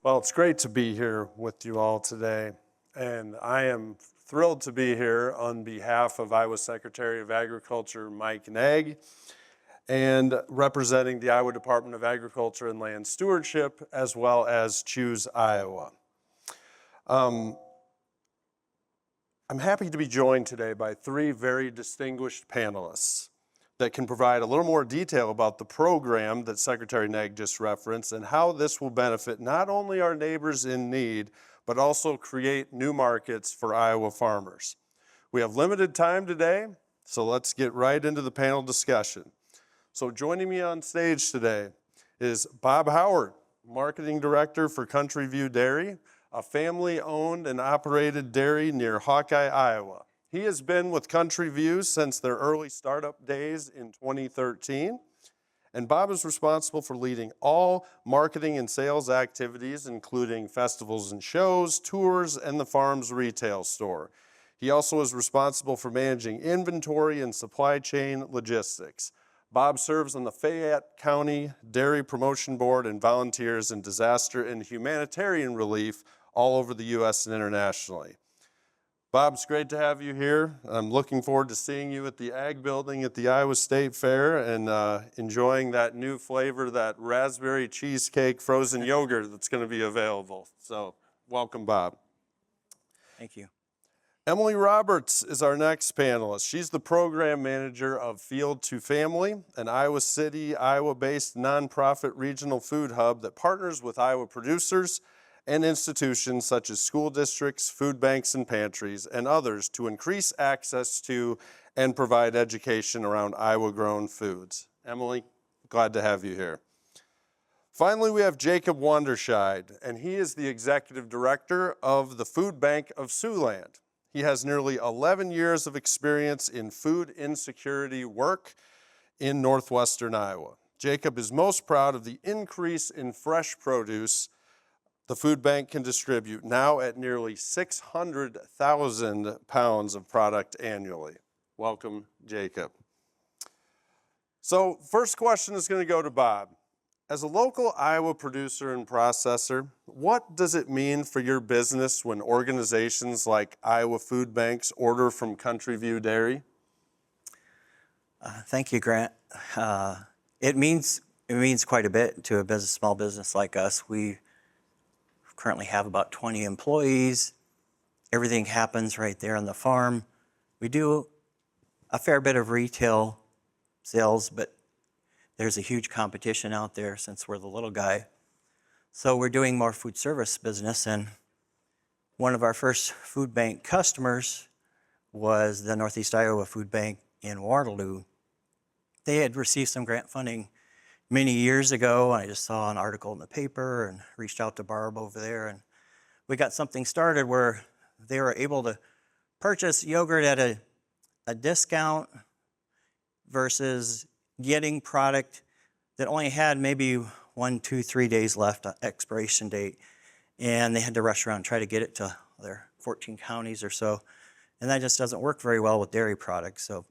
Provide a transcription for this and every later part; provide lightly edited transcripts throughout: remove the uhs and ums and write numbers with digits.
Well, it's great to be here with you all today, and I am thrilled to be here on behalf of Iowa Secretary of Agriculture Mike Nag and representing the Iowa Department of Agriculture and Land Stewardship, as well as Choose Iowa. I'm happy to be joined today by three very distinguished panelists that can provide a little more detail about the program that Secretary Nag just referenced and how this will benefit not only our neighbors in need, but also create new markets for Iowa farmers. We have limited time today, so let's get right into the panel discussion. So joining me on stage today is Bob Howard, Marketing Director for Country View Dairy, a family-owned and operated dairy near Hawkeye, Iowa. He has been with Country View since their early startup days in 2013. And Bob is responsible for leading all marketing and sales activities, including festivals and shows, tours, and the farm's retail store. He also is responsible for managing inventory and supply chain logistics. Bob serves on the Fayette County Dairy Promotion Board and volunteers in disaster and humanitarian relief all over the U.S. and internationally. Bob, it's great to have you here. I'm looking forward to seeing you at the Ag Building at the Iowa State Fair and enjoying that new flavor, that raspberry cheesecake frozen yogurt that's going to be available. So welcome, Bob. Thank you. Emily Roberts is our next panelist. She's the program manager of Field to Family, an Iowa City, Iowa-based nonprofit regional food hub that partners with Iowa producers and institutions such as school districts, food banks and pantries, and others to increase access to and provide education around Iowa-grown foods. Emily, glad to have you here. Finally, we have Jacob Wanderscheid, and he is the executive director of the Food Bank of Siouxland. He has nearly 11 years of experience in food insecurity work in northwestern Iowa. Jacob is most proud of the increase in fresh produce the food bank can distribute, now at nearly 600,000 pounds of product annually. Welcome, Jacob. So first question is going to go to Bob. As a local Iowa producer and processor, what does it mean for your business when organizations like Iowa Food Banks order from Country View Dairy? Thank you, Grant. It means quite a bit to a small business like us. We currently have about 20 employees. Everything happens right there on the farm. We do a fair bit of retail sales, but there's a huge competition out there since we're the little guy. So we're doing more food service business, and one of our first food bank customers was the Northeast Iowa Food Bank in Waterloo. They had received some grant funding many years ago. I just saw an article in the paper and reached out to Barb over there, and we got something started where they were able to purchase yogurt at a discount versus getting product that only had maybe 1, 2, 3 days left on expiration date, and they had to rush around and try to get it to their 14 counties or so, and that just doesn't work very well with dairy products. So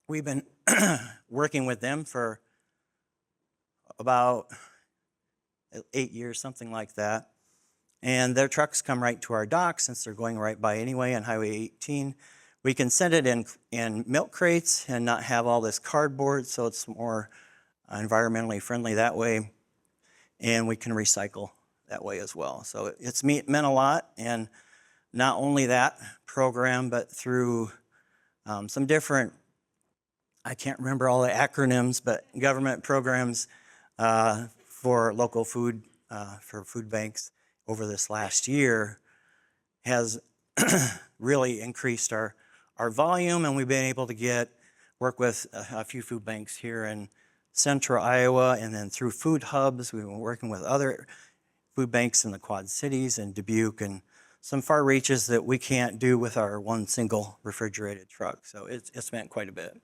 we've been working with them for about 8 years, something like that. And their trucks come right to our dock since they're going right by anyway on Highway 18. We can send it in milk crates and not have all this cardboard, so it's more environmentally friendly that way. And we can recycle that way as well. So it's meant a lot, and not only that program, but through some different, I can't remember all the acronyms, but government programs for local food, for food banks over this last year has really increased our volume, and we've been able to work with a few food banks here in central Iowa, and then through food hubs, we've been working with other food banks in the Quad Cities and Dubuque, and some far reaches that we can't do with our one single refrigerated truck. So it's meant quite a bit.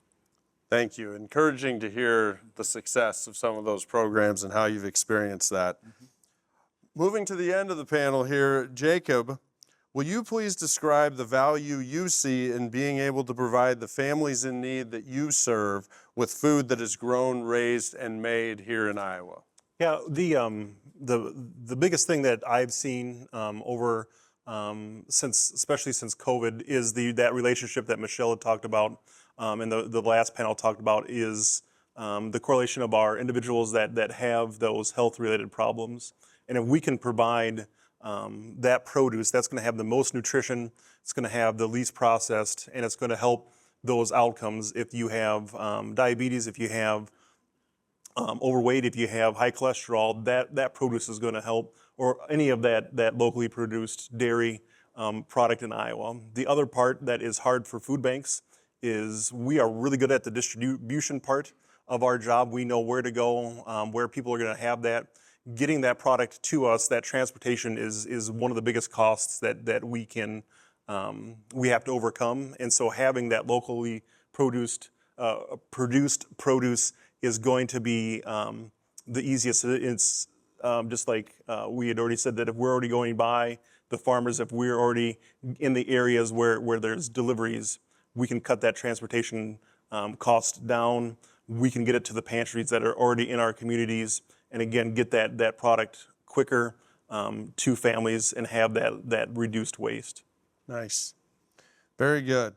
Thank you. Encouraging to hear the success of some of those programs and how you've experienced that. Mm-hmm. Moving to the end of the panel here, Jacob, will you please describe the value you see in being able to provide the families in need that you serve with food that is grown, raised, and made here in Iowa? Yeah, the biggest thing that I've seen over especially since COVID is that relationship that Michelle had talked about, and the last panel talked about is the correlation of our individuals that have those health related problems, and if we can provide that produce, that's going to have the most nutrition, it's going to have the least processed, and it's going to help those outcomes. If you have diabetes, if you have overweight, if you have high cholesterol, that produce is going to help, or any of that locally produced dairy product in Iowa. The other part that is hard for food banks is we are really good at the distribution part of our job. We know where to go, where people are going to have that. Getting that product to us, that transportation is one of the biggest costs that we have to overcome. And so having that locally produced produce is going to be the easiest. It's just like we had already said, that if we're already going by the farmers, if we're already in the areas where there's deliveries, we can cut that transportation cost down. We can get it to the pantries that are already in our communities, and again, get that product quicker to families and have that reduced waste. Nice. Very good.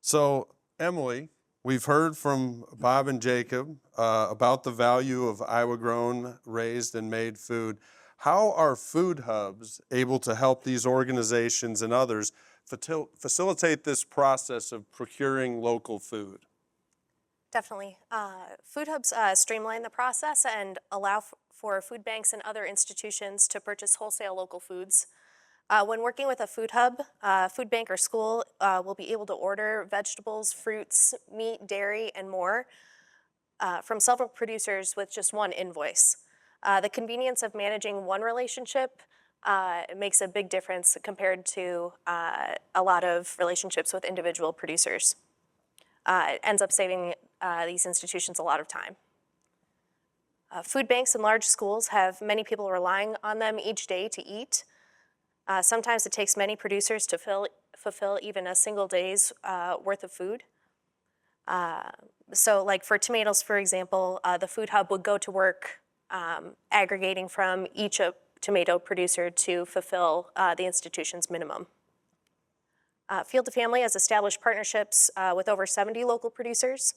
So, Emily, we've heard from Bob and Jacob about the value of Iowa-grown, raised, and made food. How are food hubs able to help these organizations and others facilitate this process of procuring local food? Definitely. Food hubs streamline the process and allow for food banks and other institutions to purchase wholesale local foods. When working with a food hub, food bank, or school will be able to order vegetables, fruits, meat, dairy, and more from several producers with just one invoice. The convenience of managing one relationship makes a big difference compared to a lot of relationships with individual producers. It ends up saving these institutions a lot of time. Food banks and large schools have many people relying on them each day to eat. Sometimes it takes many producers to fulfill even a single day's worth of food. So like for tomatoes, for example, the food hub would go to work aggregating from each tomato producer to fulfill the institution's minimum. Field to Family has established partnerships with over 70 local producers,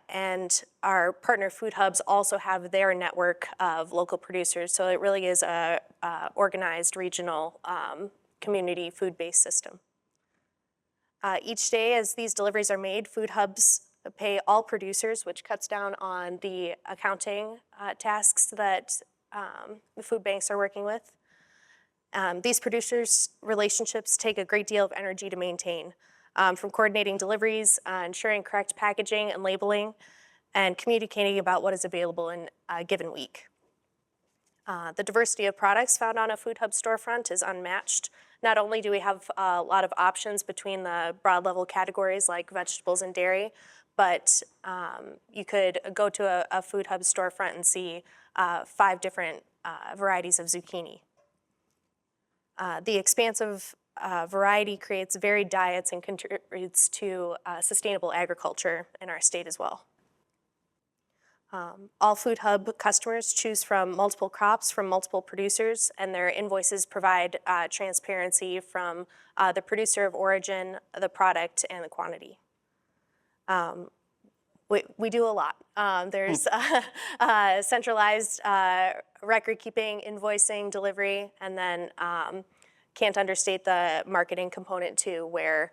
and our partner food hubs also have their network of local producers, so it really is a organized regional community food-based system. Each day as these deliveries are made, food hubs pay all producers, which cuts down on the accounting tasks that the food banks are working with. These producers' relationships take a great deal of energy to maintain, from coordinating deliveries, ensuring correct packaging and labeling, and communicating about what is available in a given week. The diversity of products found on a food hub storefront is unmatched. Not only do we have a lot of options between the broad level categories like vegetables and dairy, but you could go to a food hub storefront and see 5 different varieties of zucchini. The expansive variety creates varied diets and contributes to sustainable agriculture in our state as well. All food hub customers choose from multiple crops from multiple producers, and their invoices provide transparency from the producer of origin, the product, and the quantity. We do a lot. There's centralized record keeping, invoicing, delivery, and then can't understate the marketing component too, where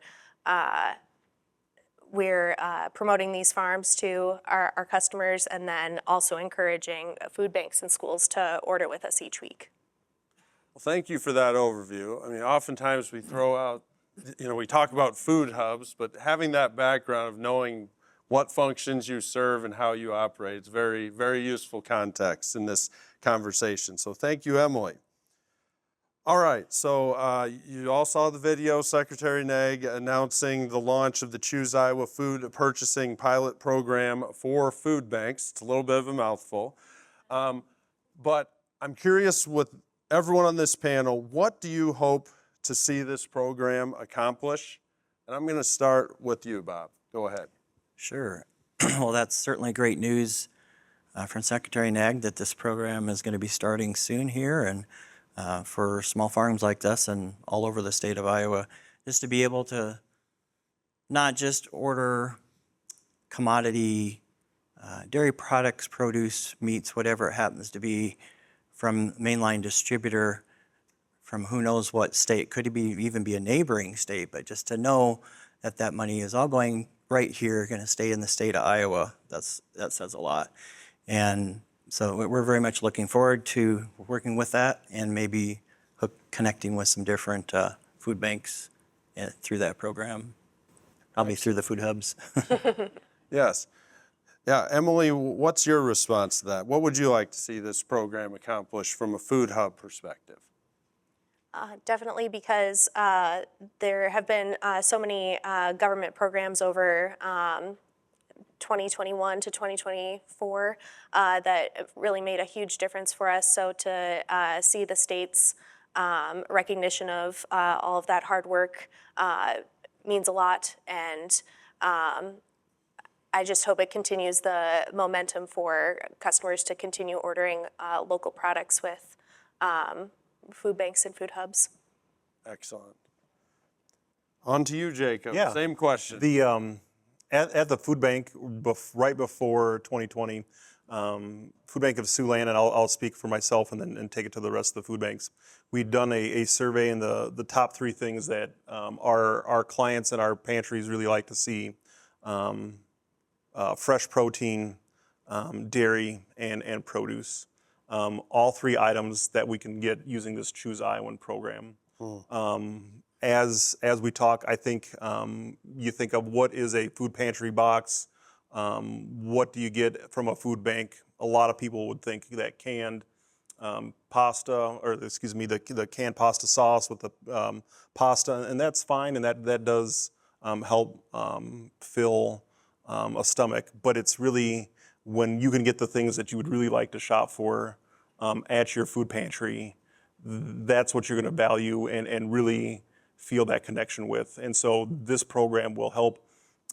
we're promoting these farms to our customers, and then also encouraging food banks and schools to order with us each week. Well, thank you for that overview. I mean, oftentimes we throw out, we talk about food hubs, but having that background of knowing what functions you serve and how you operate is very, very useful context in this conversation. So thank you, Emily. All right, so you all saw the video, Secretary Nag announcing the launch of the Choose Iowa Food Purchasing Pilot Program for food banks. It's a little bit of a mouthful. But I'm curious with everyone on this panel, what do you hope to see this program accomplish? And I'm going to start with you, Bob. Go ahead. Sure. Well, that's certainly great news from Secretary Nag that this program is going to be starting soon here, and for small farms like us and all over the state of Iowa, just to be able to not just order commodity dairy products, produce, meats, whatever it happens to be, from mainline distributor from who knows what state, could even be a neighboring state, but just to know that that money is all going right here, going to stay in the state of Iowa, that says a lot. And so we're very much looking forward to working with that and maybe connecting with some different food banks through that program, probably through the food hubs. Yes. Yeah, Emily, what's your response to that? What would you like to see this program accomplish from a food hub perspective? Definitely, because there have been so many government programs over 2021 to 2024 that really made a huge difference for us. So to see the state's recognition of all of that hard work means a lot, and I just hope it continues the momentum for customers to continue ordering local products with food banks and food hubs. Excellent. On to you, Jacob. Yeah. Same question. The at the food bank right before 2020, Food Bank of Siouxland, and I'll speak for myself and take it to the rest of the food banks. We'd done a survey, and the top three things that our clients and our pantries really like to see: fresh protein, dairy, and produce. All three items that we can get using this Choose Iowan program. As we talk, I think you think of what is a food pantry box, what do you get from a food bank? A lot of people would think that canned pasta, or excuse me, the canned pasta sauce with the pasta, and that's fine, and that does help fill a stomach, but it's really when you can get the things that you would really like to shop for at your food pantry, that's what you're going to value and really feel that connection with. And so this program will help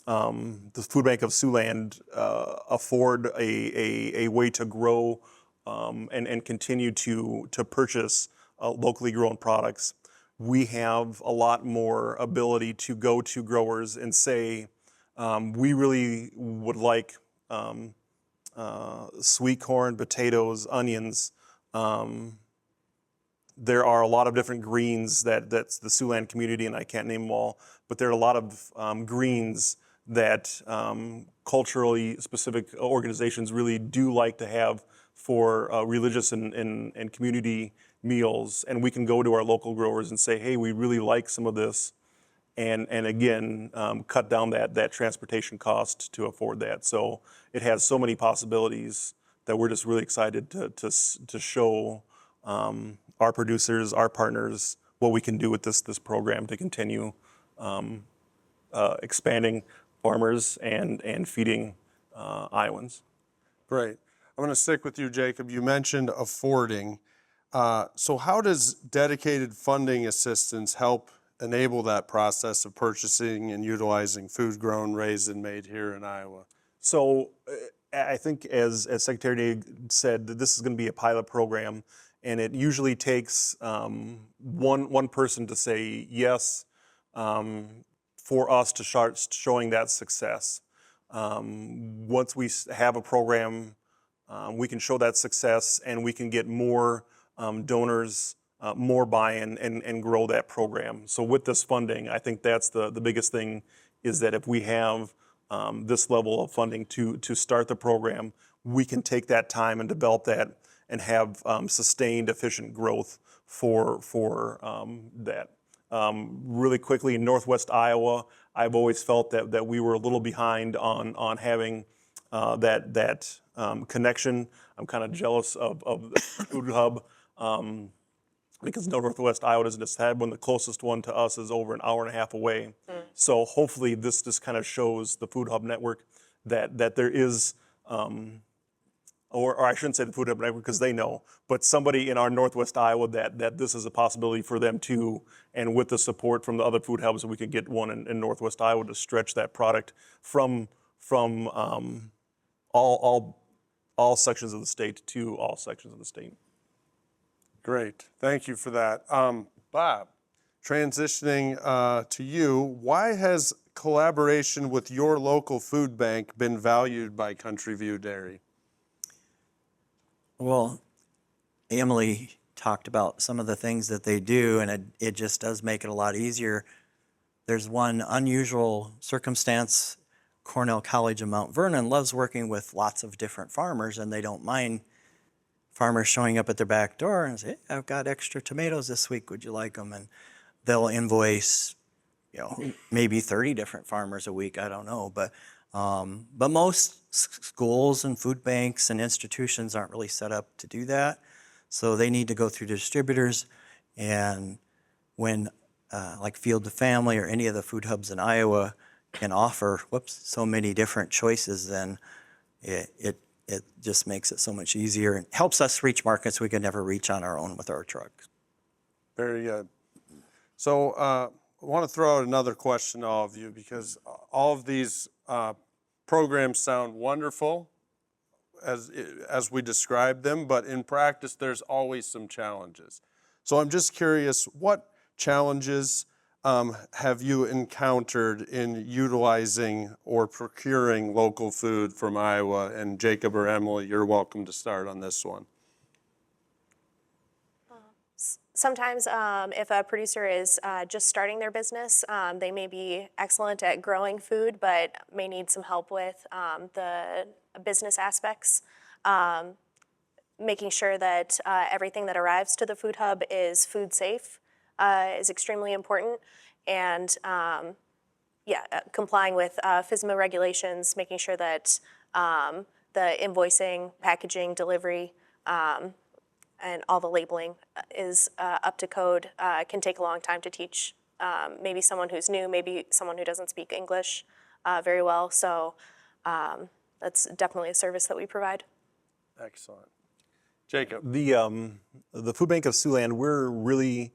the Food Bank of Siouxland afford a way to grow and continue to purchase locally grown products. We have a lot more ability to go to growers and say, we really would like sweet corn, potatoes, onions. There are a lot of different greens that's the Siouxland community, and I can't name them all, but there are a lot of greens that culturally specific organizations really do like to have for religious and community meals. And we can go to our local growers and say, hey, we really like some of this, and again, cut down that transportation cost to afford that. So it has so many possibilities that we're just really excited to show our producers, our partners, what we can do with this program to continue expanding farmers and feeding Iowans. Great. I'm going to stick with you, Jacob. You mentioned affording. So how does dedicated funding assistance help enable that process of purchasing and utilizing food grown, raised, and made here in Iowa? So I think as Secretary Nag said, that this is going to be a pilot program, and it usually takes one person to say yes for us to start showing that success. Once we have a program, we can show that success, and we can get more donors, more buy-in, and grow that program. So with this funding, I think that's the biggest thing, is that if we have this level of funding to start the program, we can take that time and develop that and have sustained, efficient growth for that. Really quickly, in Northwest Iowa, I've always felt that we were a little behind on having that connection. I'm kind of jealous of the food hub because Northwest Iowa doesn't just have one. The closest one to us is over an hour and a half away. So hopefully this just kind of shows the food hub network that there is, or I shouldn't say the food hub network because they know, but somebody in our Northwest Iowa that this is a possibility for them too. And with the support from the other food hubs, we could get one in Northwest Iowa to stretch that product from all all sections of the state to all sections of the state. Great, thank you for that. Bob, transitioning to you, why has collaboration with your local food bank been valued by Country View Dairy? Well, Emily talked about some of the things that they do, and it just does make it a lot easier. There's one unusual circumstance. Cornell College in Mount Vernon loves working with lots of different farmers, and they don't mind farmers showing up at their back door and say, hey, I've got extra tomatoes this week, would you like them? And they'll invoice, maybe 30 different farmers a week, I don't know. But most schools and food banks and institutions aren't really set up to do that. So they need to go through distributors. And when like Field to Family or any of the food hubs in Iowa can offer so many different choices, then it just makes it so much easier and helps us reach markets we could never reach on our own with our trucks. Very good. So I want to throw out another question to all of you, because all of these programs sound wonderful as we describe them, but in practice there's always some challenges. So I'm just curious, what challenges have you encountered in utilizing or procuring local food from Iowa? And Jacob or Emily, you're welcome to start on this one. Sometimes if a producer is just starting their business, they may be excellent at growing food, but may need some help with the business aspects. Making sure that everything that arrives to the food hub is food safe is extremely important. And complying with FSMA regulations, making sure that the invoicing, packaging, delivery, and all the labeling is up to code can take a long time to teach maybe someone who's new, maybe someone who doesn't speak English very well. So that's definitely a service that we provide. Excellent. Jacob. The Food Bank of Siouxland, we're really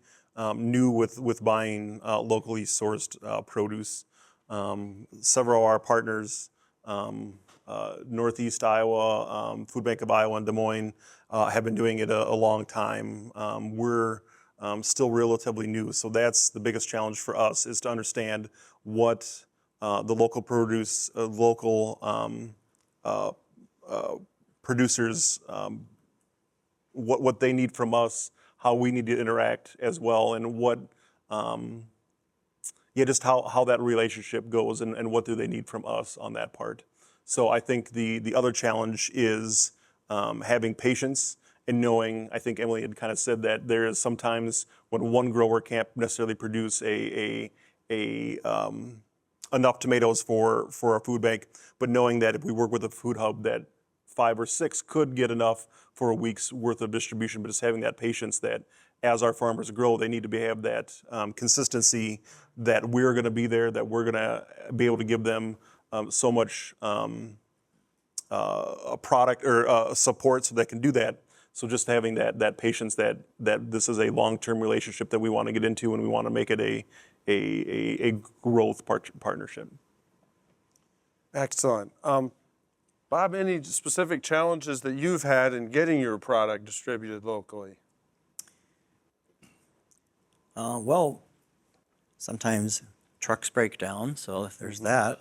new with buying locally sourced produce. Several of our partners, Northeast Iowa, Food Bank of Iowa in Des Moines, have been doing it a long time. We're still relatively new, so that's the biggest challenge for us, is to understand what the local produce, producers, what they need from us, how we need to interact as well, and what, just how that relationship goes and what do they need from us on that part. So I think the other challenge is having patience and knowing, I think Emily had kind of said that there is sometimes when one grower can't necessarily produce enough tomatoes for a food bank, but knowing that if we work with a food hub that 5 or 6 could get enough for a week's worth of distribution, but just having that patience that as our farmers grow, they need to have that consistency, that we're going to be there, that we're going to be able to give them so much a product or support so they can do that. So just having that patience that this is a long-term relationship that we want to get into, and we want to make it a growth partnership. Excellent. Bob, any specific challenges that you've had in getting your product distributed locally? Well, sometimes trucks break down, so there's that.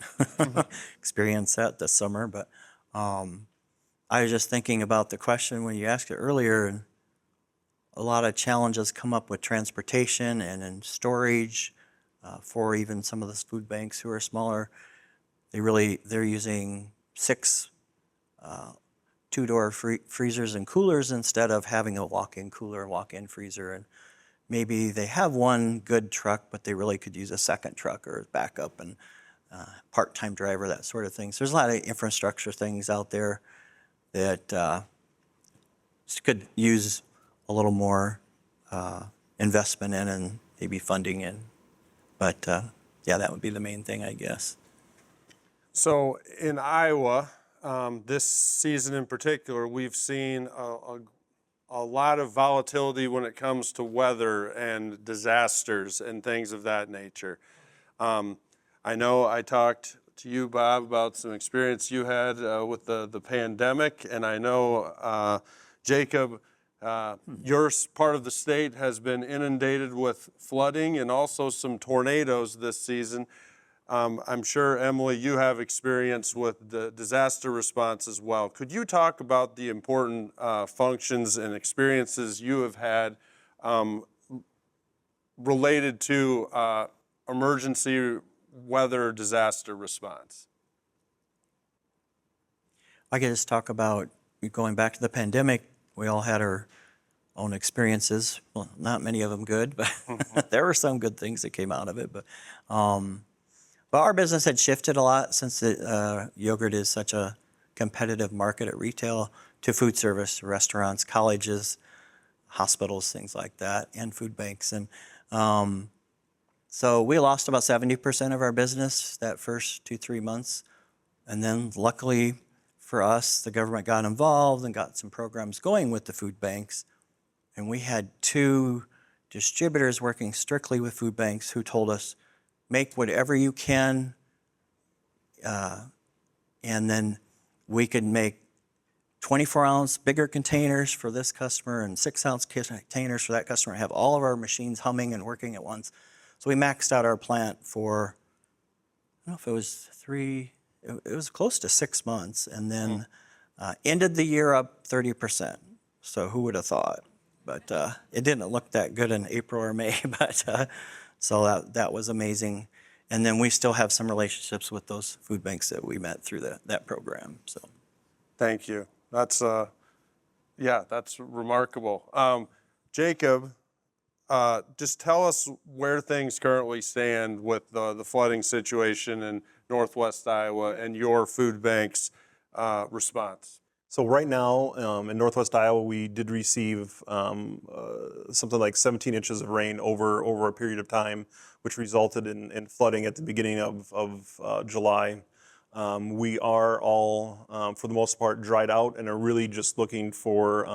Experienced that this summer, but I was just thinking about the question when you asked it earlier, and a lot of challenges come up with transportation and in storage for even some of the food banks who are smaller. They're using 6 two-door freezers and coolers instead of having a walk-in cooler, walk-in freezer. And maybe they have one good truck, but they really could use a second truck or a backup and part-time driver, that sort of thing. So there's a lot of infrastructure things out there that could use a little more investment in and maybe funding in. But that would be the main thing, I guess. So in Iowa, this season in particular, we've seen a lot of volatility when it comes to weather and disasters and things of that nature. I know I talked to you, Bob, about some experience you had with the pandemic. And I know, Jacob, your part of the state has been inundated with flooding and also some tornadoes this season. I'm sure, Emily, you have experience with the disaster response as well. Could you talk about the important functions and experiences you have had related to emergency weather disaster response? I could just talk about going back to the pandemic. We all had our own experiences. Well, not many of them good, but there were some good things that came out of it. But our business had shifted a lot since yogurt is such a competitive market at retail to food service, restaurants, colleges, hospitals, things like that, and food banks. And so we lost about 70% of our business that first 2-3 months. And then luckily for us, the government got involved and got some programs going with the food banks. And we had 2 distributors working strictly with food banks who told us, make whatever you can, and then we could make 24-ounce bigger containers for this customer and 6-ounce containers for that customer, and have all of our machines humming and working at once. So we maxed out our plant for, I don't know if it was 3, it was close to 6 months, and then ended the year up 30%. So who would have thought? But it didn't look that good in April or May, but so that was amazing. And then we still have some relationships with those food banks that we met through that program. So, thank you. That's that's remarkable. Jacob, just tell us where things currently stand with the flooding situation in Northwest Iowa and your food bank's response. So right now in Northwest Iowa, we did receive something like 17 inches of rain over a period of time, which resulted in flooding at the beginning of July. We are all, for the most part, dried out and are really just looking for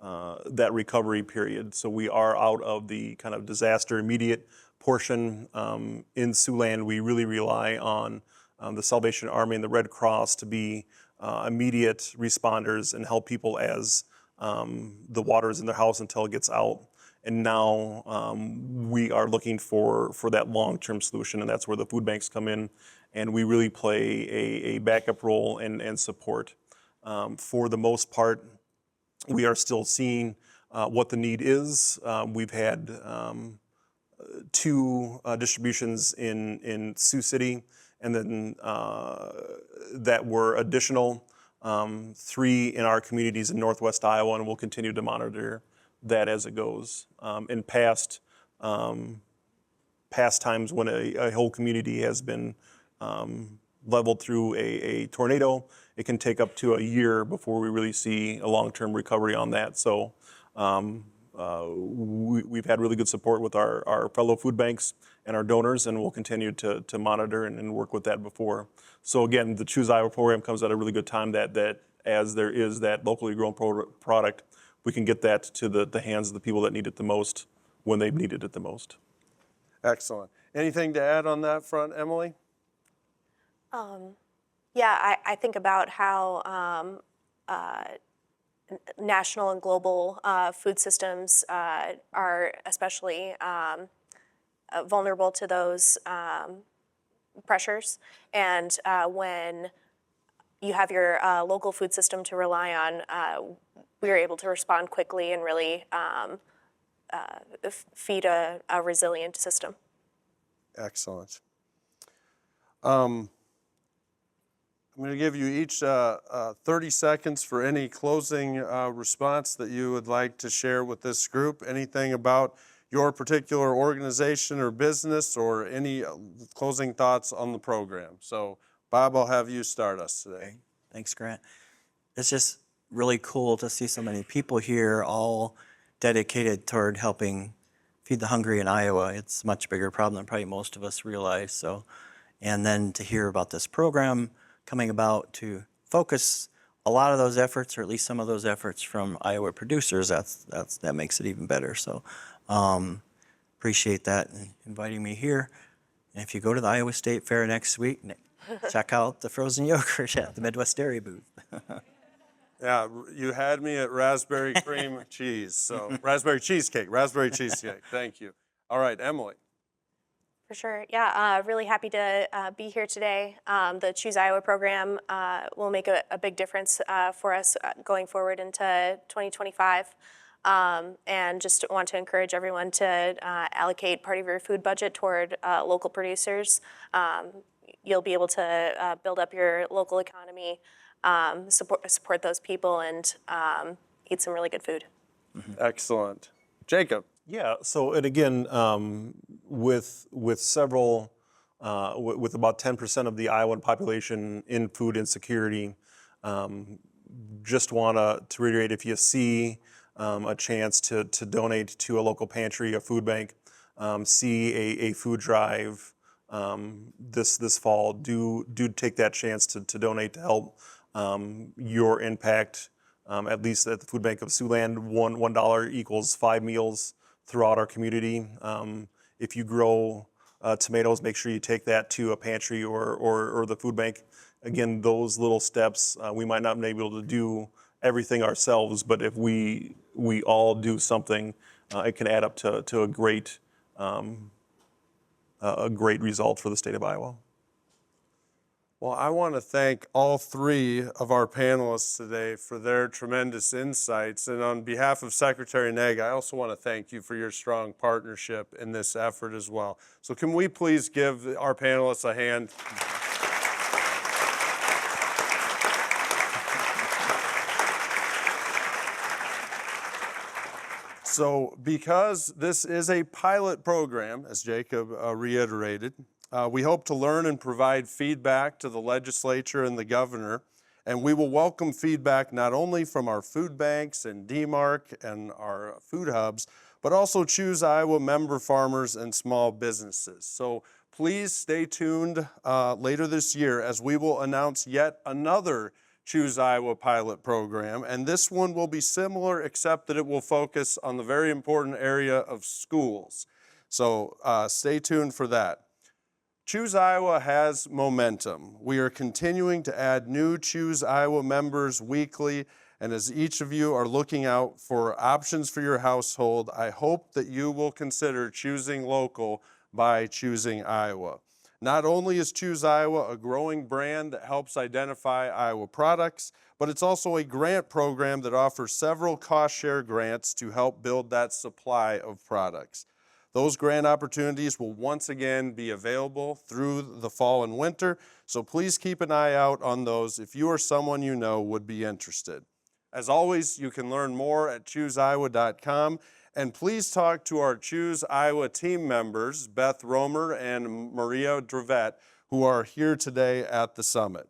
that recovery period. So we are out of the kind of disaster immediate portion. In Siouxland, we really rely on the Salvation Army and the Red Cross to be immediate responders and help people as the water is in their house until it gets out. And now we are looking for that long-term solution, and that's where the food banks come in, and we really play a backup role and support. For the most part, we are still seeing what the need is. We've had 2 distributions in Sioux City, and then that were additional 3 in our communities in Northwest Iowa, and we'll continue to monitor that as it goes. In past times when a whole community has been leveled through a tornado, it can take up to a year before we really see a long-term recovery on that. So we've had really good support with our fellow food banks and our donors, and we'll continue to monitor and work with that before. So again, the Choose Iowa program comes at a really good time that as there is that locally grown product, we can get that to the hands of the people that need it the most when they've needed it the most. Excellent. Anything to add on that front, Emily? Yeah, I think about how national and global food systems are especially vulnerable to those pressures. And when you have your local food system to rely on, we are able to respond quickly and really feed a resilient system. Excellent. I'm going to give you each 30 seconds for any closing response that you would like to share with this group. Anything about your particular organization or business, or any closing thoughts on the program. So, Bob, I'll have you start us today. thanks, Grant. It's just really cool to see so many people here all dedicated toward helping feed the hungry in Iowa. It's a much bigger problem than probably most of us realize. So, and then to hear about this program coming about to focus a lot of those efforts, or at least some of those efforts, from Iowa producers, that makes it even better. So appreciate that and inviting me here. And if you go to the Iowa State Fair next week, check out the frozen yogurt at the Midwest Dairy booth. Yeah, you had me at raspberry cream cheese, so raspberry cheesecake. Thank you. All right, Emily. For sure. Yeah, really happy to be here today. The Choose Iowa program will make a big difference for us going forward into 2025. And just want to encourage everyone to allocate part of your food budget toward local producers. You'll be able to build up your local economy, support those people, and eat some really good food. Excellent. Jacob. Yeah. So, and again, with several, with about 10% of the Iowan population in food insecurity, just want to reiterate, if you see a chance to donate to a local pantry, a food bank, see a food drive this fall, do take that chance to donate to help your impact. At least at the food bank of Siouxland, $1 equals 5 meals throughout our community. If you grow tomatoes, make sure you take that to a pantry or the food bank. Again, those little steps, we might not be able to do everything ourselves, but if we all do something, it can add up to a great result for the state of Iowa. Well, I want to thank all three of our panelists today for their tremendous insights. And on behalf of Secretary Neg, I also want to thank you for your strong partnership in this effort as well. So can we please give our panelists a hand? So because this is a pilot program, as Jacob reiterated, we hope to learn and provide feedback to the legislature and the governor, and we will welcome feedback not only from our food banks and DMARC and our food hubs, but also Choose Iowa member farmers and small businesses. So please stay tuned later this year as we will announce yet another Choose Iowa pilot program, and this one will be similar except that it will focus on the very important area of schools. So stay tuned for that. Choose Iowa has momentum. We are continuing to add new Choose Iowa members weekly, and as each of you are looking out for options for your household, I hope that you will consider choosing local by choosing Iowa. Not only is Choose Iowa a growing brand that helps identify Iowa products, but it's also a grant program that offers several cost-share grants to help build that supply of products. Those grant opportunities will once again be available through the fall and winter, so please keep an eye out on those if you or someone you know would be interested. As always, you can learn more at chooseiowa.com, and please talk to our Choose Iowa team members, Beth Romer and Maria Dravet, who are here today at the summit.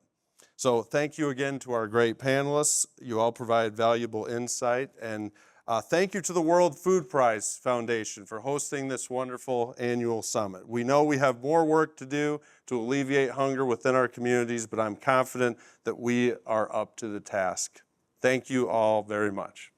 So thank you again to our great panelists. You all provide valuable insight, and thank you to the World Food Prize Foundation for hosting this wonderful annual summit. We know we have more work to do to alleviate hunger within our communities, but I'm confident that we are up to the task. Thank you all very much.